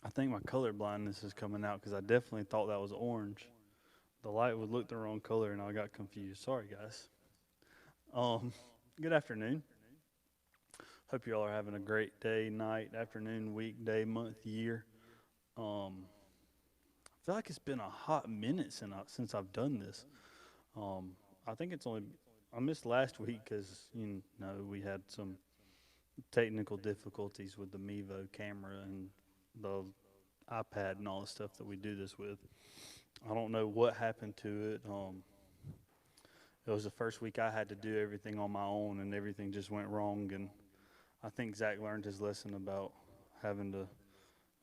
I think my color blindness is coming out because I definitely thought that was orange. The light would look the wrong color and I got confused. Sorry, guys. Um, Good afternoon. Hope you all are having a great day, night, afternoon, week, day, month, year. I feel like it's been a hot minute since I've done this. Um, I think it's only I missed last week because we had some technical difficulties with the Mevo camera and the iPad and all the stuff that we do this with. I don't know what happened to it. It was the first week I had to do everything on my own, and everything just went wrong. And I think Zach learned his lesson about having to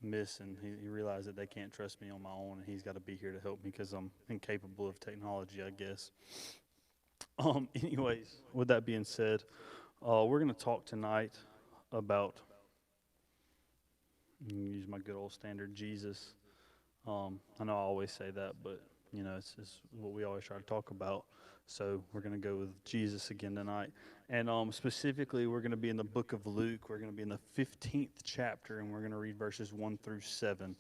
miss, and he realized that they can't trust me on my own, and he's got to be here to help me because I'm incapable of technology, I guess. Anyways, with that being said, we're going to talk tonight about, use my good old standard, Jesus. I know I always say that, but it's what we always try to talk about. So we're going to go with Jesus again tonight. And specifically, we're going to be in the book of Luke. We're going to be in the 15th chapter, and we're going to read verses 1 through 7.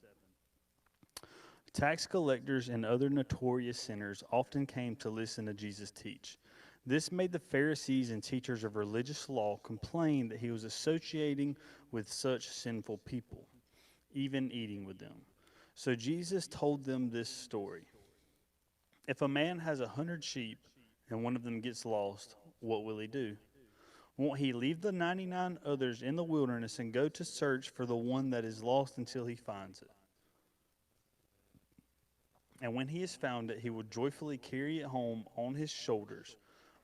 Tax collectors and other notorious sinners often came to listen to Jesus teach. This made the Pharisees and teachers of religious law complain that he was associating with such sinful people, even eating with them. So Jesus told them this story. If a man has 100 sheep and one of them gets lost, what will he do? Won't he leave the 99 others in the wilderness and go to search for the one that is lost until he finds it? And when he has found it, he will joyfully carry it home on his shoulders.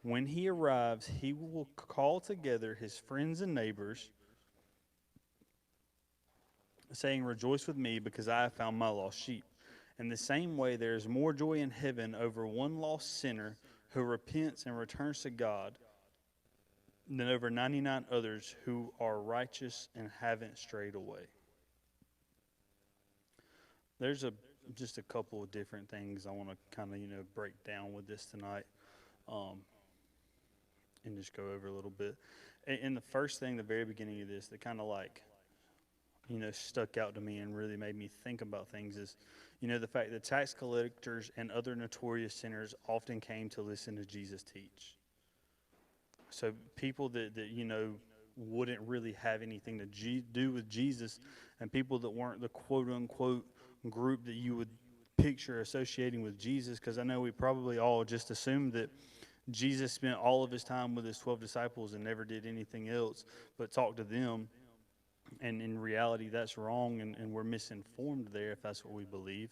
When he arrives, he will call together his friends and neighbors, saying, "Rejoice with me, because I have found my lost sheep." In the same way, there is more joy in heaven over one lost sinner who repents and returns to God than over 99 others who are righteous and haven't strayed away. There's just a couple of different things I want to kind of break down with this tonight, um, and just go over a little bit. And the first thing, the very beginning of this, that kind of stuck out to me and really made me think about things is, the fact that tax collectors and other notorious sinners often came to listen to Jesus teach. So people that wouldn't really have anything to do with Jesus, and people that weren't the quote unquote group that you would picture associating with Jesus, because I know we probably all just assumed that Jesus spent all of his time with his 12 disciples and never did anything else but talk to them. And in reality, that's wrong, and we're misinformed there if that's what we believe.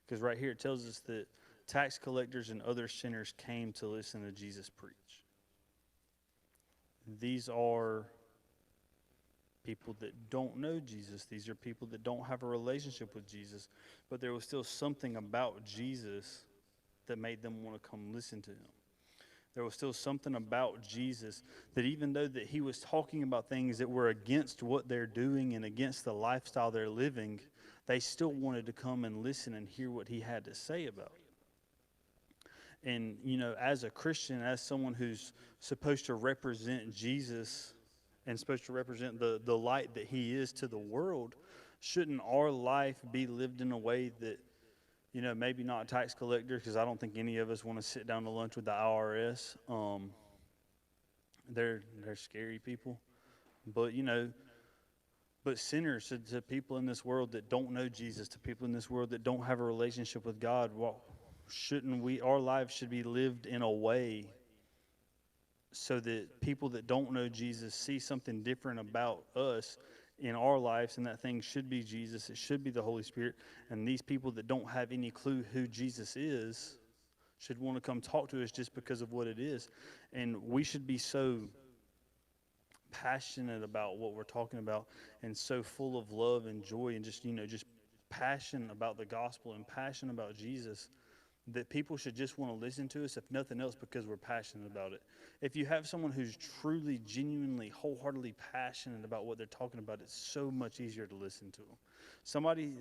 Because right here it tells us that tax collectors and other sinners came to listen to Jesus preach. These are people that don't know Jesus. These are people that don't have a relationship with Jesus. But there was still something about Jesus that made them want to come listen to him. There was still something about Jesus that even though that he was talking about things that were against what they're doing and against the lifestyle they're living, they still wanted to come and listen and hear what he had to say about it. And, as a Christian, as someone who's supposed to represent Jesus and supposed to represent the light that he is to the world, shouldn't our life be lived in a way that, maybe not tax collectors, because I don't think any of us want to sit down to lunch with the IRS. They're scary people, but but sinners, to people in this world that don't know Jesus, to people in this world that don't have a relationship with God. Well, shouldn't we? Our lives should be lived in a way so that people that don't know Jesus see something different about us in our lives, and that thing should be Jesus. It should be the Holy Spirit. And these people that don't have any clue who Jesus is should want to come talk to us just because of what it is. And we should be so passionate about what we're talking about, and so full of love and joy, and just passion about the gospel and passion about Jesus, that people should just want to listen to us, if nothing else, because we're passionate about it. If you have someone who's truly, genuinely, wholeheartedly passionate about what they're talking about, it's so much easier to listen to them. Somebody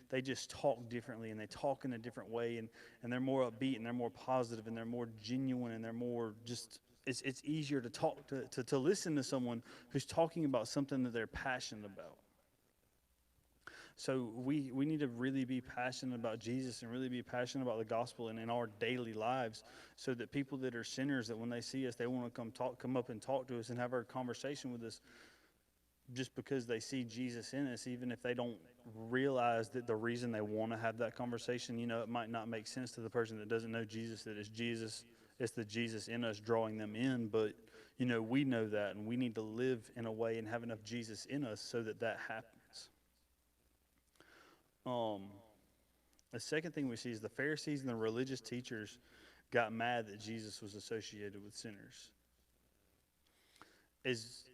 they just talk differently, and they talk in a different way, and they're more upbeat, and they're more positive, and they're more genuine, and they're more just, it's easier to talk to listen to someone who's talking about something that they're passionate about. So we need to really be passionate about Jesus and really be passionate about the gospel and in our daily lives, so that people that are sinners, that when they see us, they want to come up and talk to us and have our conversation with us, just because they see Jesus in us, even if they don't realize that the reason they want to have that conversation, it might not make sense to the person that doesn't know Jesus, that it's the Jesus in us drawing them in. But, we know that, and we need to live in a way and have enough Jesus in us so that that happens. The second thing we see is the Pharisees and the religious teachers got mad that Jesus was associated with sinners. As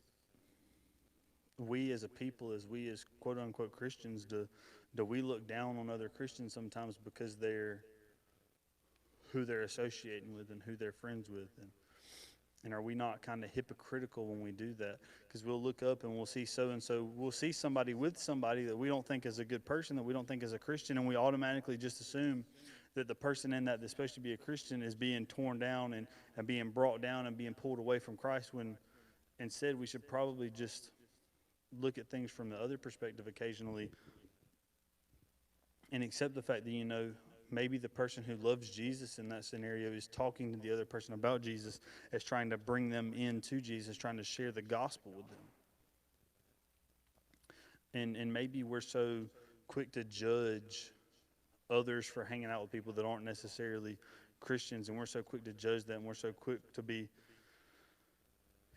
we as a people, as we as quote unquote Christians, do we look down on other Christians sometimes because they're who they're associating with and who they're friends with? And are we not kind of hypocritical when we do that? Because we'll look up and we'll see so-and-so, we'll see somebody with somebody that we don't think is a good person, that we don't think is a Christian, and we automatically just assume that the person in that's supposed to be a Christian is being torn down and being brought down and being pulled away from Christ, when instead we should probably just look at things from the other perspective occasionally and accept the fact that, maybe the person who loves Jesus in that scenario is talking to the other person about Jesus, as trying to bring them into Jesus, trying to share the gospel with them. And maybe we're so quick to judge others for hanging out with people that aren't necessarily Christians, and we're so quick to judge them, we're so quick to be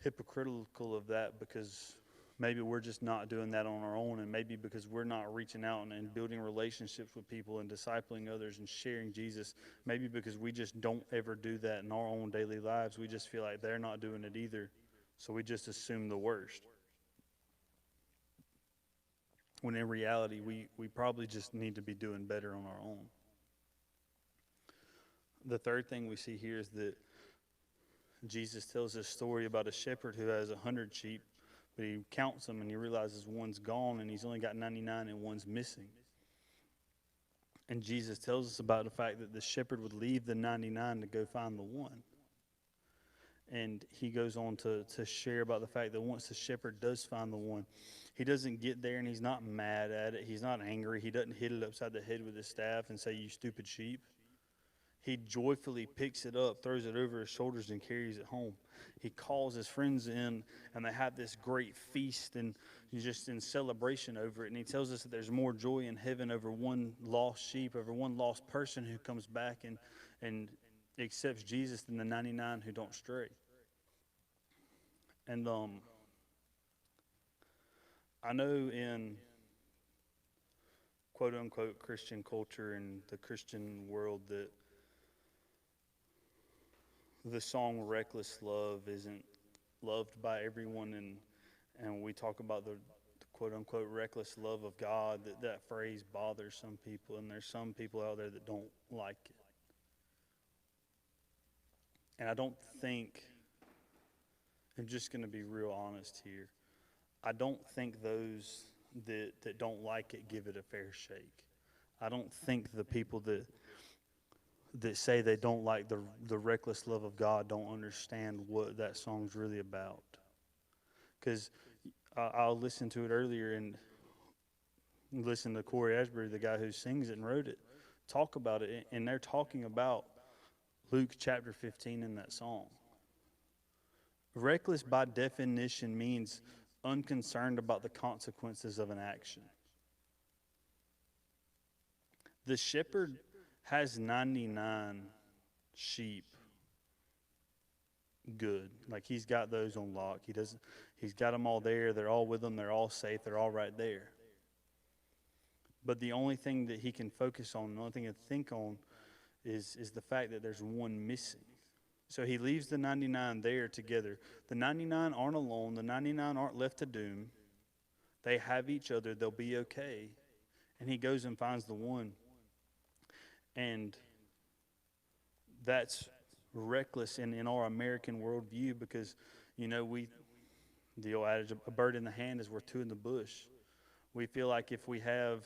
hypocritical of that, because maybe we're just not doing that on our own, and maybe because we're not reaching out and building relationships with people and discipling others and sharing Jesus, maybe because we just don't ever do that in our own daily lives. We just feel like they're not doing it either, so we just assume the worst. When in reality, we probably just need to be doing better on our own. The third thing we see here is that Jesus tells this story about a shepherd who has 100 sheep, but he counts them and he realizes one's gone and he's only got 99 and one's missing. And Jesus tells us about the fact that the shepherd would leave the 99 to go find the one. And he goes on to share about the fact that once the shepherd does find the one, he doesn't get there and he's not mad at it. He's not angry. He doesn't hit it upside the head with his staff and say, "You stupid sheep." He joyfully picks it up, throws it over his shoulders, and carries it home. He calls his friends in, and they have this great feast and just in celebration over it. And he tells us that there's more joy in heaven over one lost sheep, over one lost person who comes back and accepts Jesus than the 99 who don't stray. And I know in quote-unquote Christian culture and the Christian world that the song "Reckless Love" isn't loved by everyone, and we talk about the quote-unquote reckless love of God, that phrase bothers some people, and there's some people out there that don't like it. And I don't think, I'm just going to be real honest here, I don't think those that don't like it give it a fair shake. I don't think the people that say they don't like the reckless love of God don't understand what that song's really about. Because I'll listen to it earlier and listen to Corey Asbury, the guy who sings it and wrote it, talk about it, and they're talking about Luke chapter 15 in that song. Reckless by definition means unconcerned about the consequences of an action. The shepherd has 99 sheep good. Like, he's got those on lock. He's got them all there. They're all with him. They're all safe. They're all right there. But the only thing that he can focus on, the only thing to think on is the fact that there's one missing. So he leaves the 99 there together. The 99 aren't alone. The 99 aren't left to doom. They have each other. They'll be okay. And he goes and finds the one. And that's reckless in our American worldview, because, the old adage, a bird in the hand is worth two in the bush. We feel like if we have,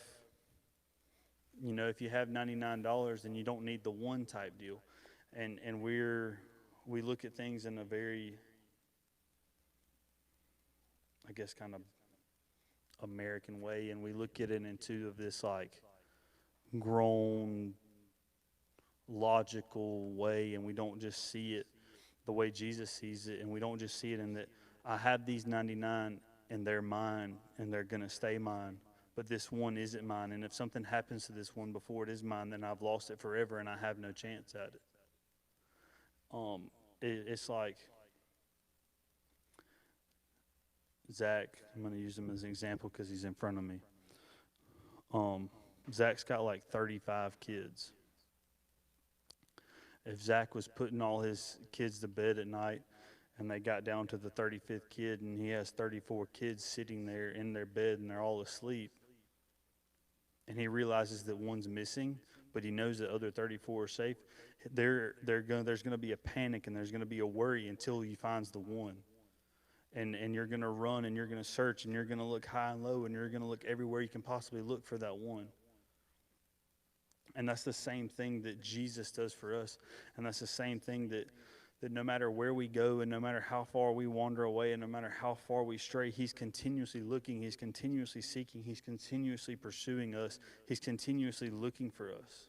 if you have $99, then you don't need the one type deal. And we look at things in a very, I guess, kind of American way, and we look at it into of this like grown, logical way, and we don't just see it the way Jesus sees it, and we don't just see it in that I have these 99 and they're mine and they're going to stay mine, but this one isn't mine, and if something happens to this one before it is mine, then I've lost it forever and I have no chance at it. It's like Zach. I'm going to use him as an example because he's in front of me. Zach's got like 35 kids. If Zach was putting all his kids to bed at night and they got down to the 35th kid and he has 34 kids sitting there in their bed and they're all asleep, and he realizes that one's missing, but he knows that other 34 are safe, there's going to be a panic and there's going to be a worry until he finds the one. And you're going to run and you're going to search and you're going to look high and low and you're going to look everywhere you can possibly look for that one. And that's the same thing that Jesus does for us. And that's the same thing that no matter where we go and no matter how far we wander away and no matter how far we stray, he's continuously looking, he's continuously seeking, he's continuously pursuing us, he's continuously looking for us.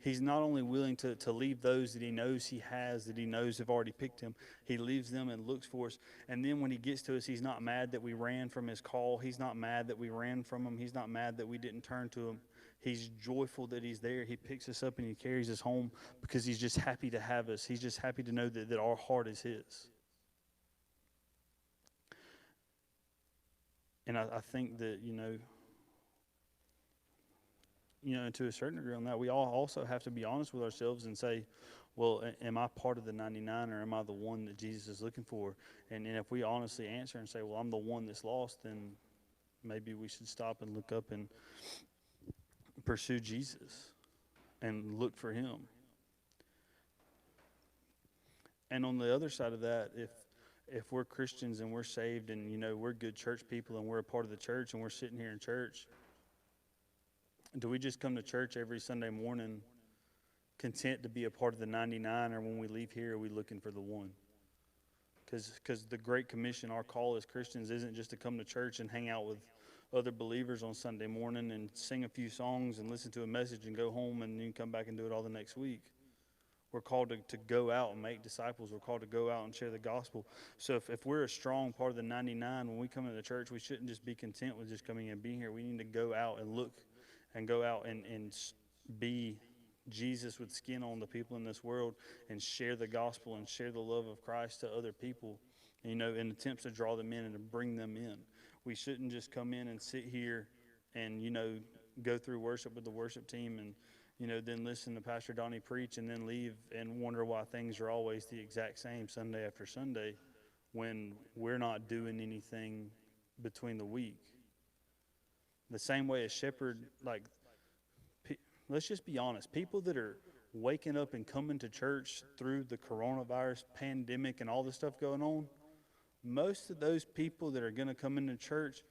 He's not only willing to leave those that he knows he has, that he knows have already picked him, he leaves them and looks for us. And then when he gets to us, he's not mad that we ran from his call. He's not mad that we ran from him. He's not mad that we didn't turn to him. He's joyful that he's there. He picks us up and he carries us home because he's just happy to have us. He's just happy to know that our heart is his. And I think that, to a certain degree on that, we all also have to be honest with ourselves and say, well, am I part of the 99 or am I the one that Jesus is looking for? And if we honestly answer and say, well, I'm the one that's lost, then maybe we should stop and look up and pursue Jesus and look for him. And on the other side of that, if we're Christians and we're saved and, we're good church people and we're a part of the church and we're sitting here in church, do we just come to church every Sunday morning content to be a part of the 99, or when we leave here are we looking for the one? Because the Great Commission, our call as Christians, isn't just to come to church and hang out with other believers on Sunday morning and sing a few songs and listen to a message and go home and then come back and do it all the next week. We're called to go out and make disciples. We're called to go out and share the gospel. So if we're a strong part of the 99, when we come into the church, we shouldn't just be content with just coming and being here. We need to go out and look and go out and be Jesus with skin on the people in this world and share the gospel and share the love of Christ to other people, in attempts to draw them in and to bring them in. We shouldn't just come in and sit here and, go through worship with the worship team and, then listen to Pastor Donnie preach and then leave and wonder why things are always the exact same Sunday after Sunday when we're not doing anything between the week. The same way a shepherd, let's just be honest, people that are waking up and coming to church through the coronavirus pandemic and all this stuff going on, most of those people that are going to come into church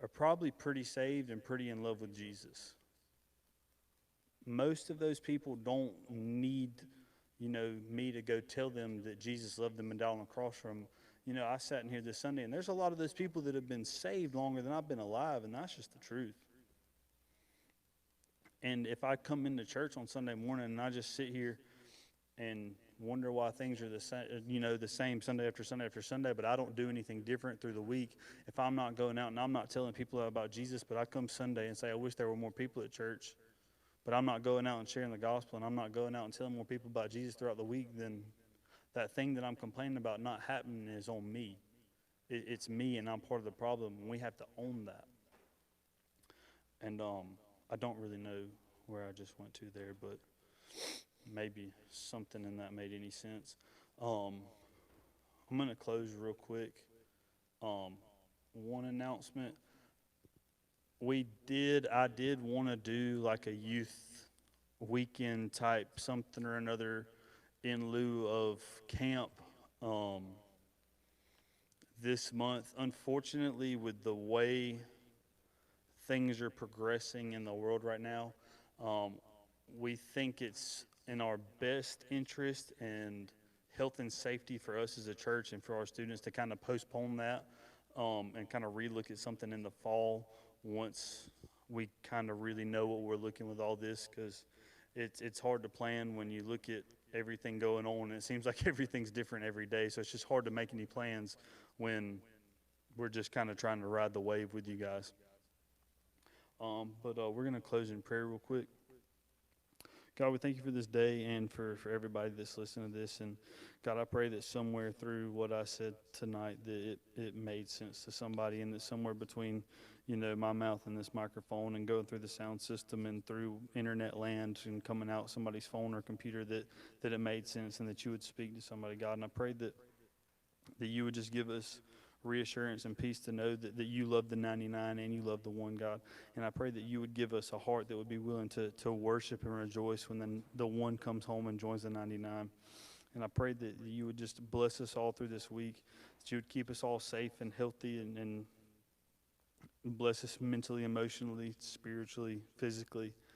are probably pretty saved and pretty in love with Jesus. Most of those people don't need, me to go tell them that Jesus loved them and died on the cross for them. I sat in here this Sunday, and there's a lot of those people that have been saved longer than I've been alive, and that's just the truth. And if I come into church on Sunday morning and I just sit here and wonder why things are the same Sunday after Sunday after Sunday, but I don't do anything different through the week, if I'm not going out and I'm not telling people about Jesus, but I come Sunday and say, I wish there were more people at church, but I'm not going out and sharing the gospel and I'm not going out and telling more people about Jesus throughout the week, then that thing that I'm complaining about not happening is on me. It's me, and I'm part of the problem, and we have to own that. And I don't really know where I just went to there, but maybe something in that made any sense. I'm going to close real quick. One announcement. I did want to do like a youth weekend type something or another in lieu of camp this month. Unfortunately, with the way things are progressing in the world right now, we think it's in our best interest and health and safety for us as a church and for our students to kind of postpone that and kind of relook at something in the fall once we kind of really know what we're looking with all this, because it's hard to plan when you look at everything going on and it seems like everything's different every day. So it's just hard to make any plans when we're just kind of trying to ride the wave with you guys. But we're going to close in prayer real quick. God, we thank you for this day and for everybody that's listening to this. And God, I pray that somewhere through what I said tonight, that it made sense to somebody, and that somewhere between, my mouth and this microphone and going through the sound system and through internet land and coming out somebody's phone or computer, that it made sense, and that you would speak to somebody, God. And I pray that you would just give us reassurance and peace to know that you love the 99 and you love the one, God. And I pray that you would give us a heart that would be willing to worship and rejoice when the one comes home and joins the 99. And I pray that you would just bless us all through this week, that you would keep us all safe and healthy, and bless us mentally, emotionally, spiritually, physically.